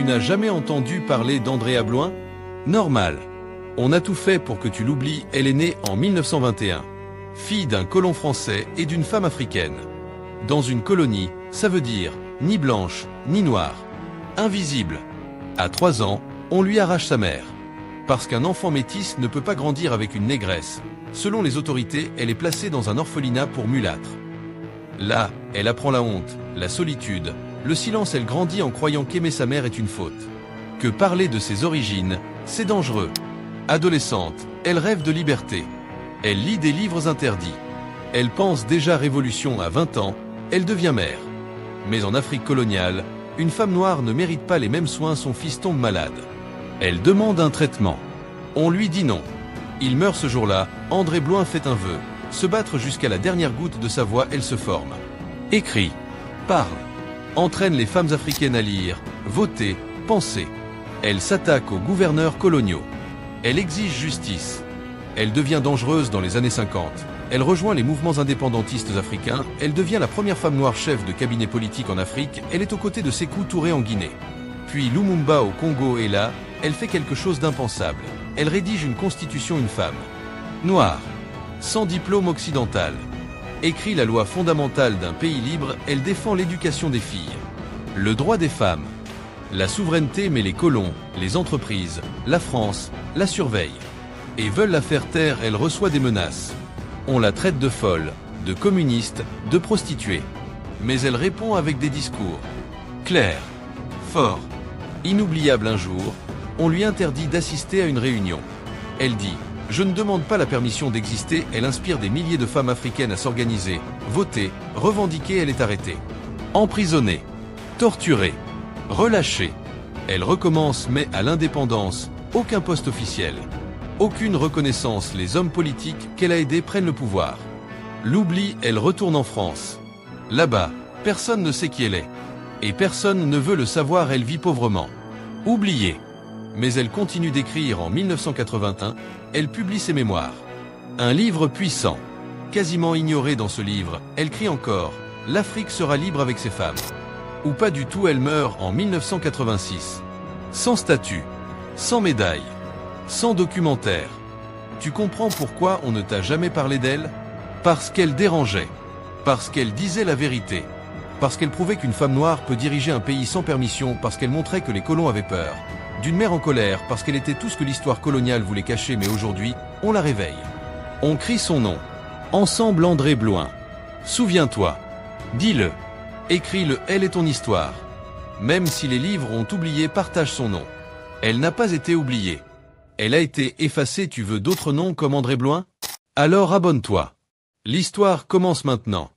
Tu n'as jamais entendu parler d'Andrea Bloin? Normal. On a tout fait pour que tu l'oublies, elle est née en 1921. Fille d'un colon français et d'une femme africaine. Dans une colonie, ça veut dire ni blanche, ni noire. Invisible. À 3 ans, on lui arrache sa mère. Parce qu'un enfant métis ne peut pas grandir avec une négresse. Selon les autorités, elle est placée dans un orphelinat pour mulâtres. Là, elle apprend la honte, la solitude, le silence. Elle grandit en croyant qu'aimer sa mère est une faute. Que parler de ses origines, c'est dangereux. Adolescente, elle rêve de liberté. Elle lit des livres interdits. Elle pense déjà révolution à 20 ans, elle devient mère. Mais en Afrique coloniale, une femme noire ne mérite pas les mêmes soins, son fils tombe malade. Elle demande un traitement. On lui dit non. Il meurt ce jour-là, André Bloin fait un vœu. Se battre jusqu'à la dernière goutte de sa voix, elle se forme. Écrit, parle, entraîne les femmes africaines à lire, voter, penser. Elle s'attaque aux gouverneurs coloniaux. Elle exige justice. Elle devient dangereuse dans les années 50. Elle rejoint les mouvements indépendantistes africains. Elle devient la première femme noire chef de cabinet politique en Afrique. Elle est aux côtés de Sékou Touré en Guinée. Puis Lumumba au Congo, et là, elle fait quelque chose d'impensable. Elle rédige une constitution, une femme noire, sans diplôme occidental. Écrit la loi fondamentale d'un pays libre. Elle défend l'éducation des filles, le droit des femmes, la souveraineté, mais les colons, les entreprises, la France, la surveillent. Et veulent la faire taire. Elle reçoit des menaces. On la traite de folle, de communiste, de prostituée. Mais elle répond avec des discours clairs, forts, inoubliables. Un jour, on lui interdit d'assister à une réunion. Elle dit « Je ne demande pas la permission d'exister ». Elle inspire des milliers de femmes africaines à s'organiser, voter, revendiquer. Elle est arrêtée, emprisonnée, torturée, relâchée. Elle recommence, mais à l'indépendance, aucun poste officiel. Aucune reconnaissance. Les hommes politiques qu'elle a aidés prennent le pouvoir. L'oubli, elle retourne en France. Là-bas, personne ne sait qui elle est. Et personne ne veut le savoir. Elle vit pauvrement. Oubliée. Mais elle continue d'écrire. En 1981, elle publie ses mémoires. Un livre puissant. Quasiment ignoré dans ce livre, elle crie encore « L'Afrique sera libre avec ses femmes ». Ou pas du tout. Elle meurt en 1986. Sans statut, sans médaille, sans documentaire. Tu comprends pourquoi on ne t'a jamais parlé d'elle? Parce qu'elle dérangeait. Parce qu'elle disait la vérité. Parce qu'elle prouvait qu'une femme noire peut diriger un pays sans permission. Parce qu'elle montrait que les colons avaient peur. D'une mère en colère. Parce qu'elle était tout ce que l'histoire coloniale voulait cacher. Mais aujourd'hui, on la réveille. On crie son nom. Ensemble, André Bloin. Souviens-toi. Dis-le. Écris-le. Elle est ton histoire. Même si les livres ont oublié, partage son nom. Elle n'a pas été oubliée. Elle a été effacée. Tu veux d'autres noms comme André Bloin? Alors abonne-toi. L'histoire commence maintenant.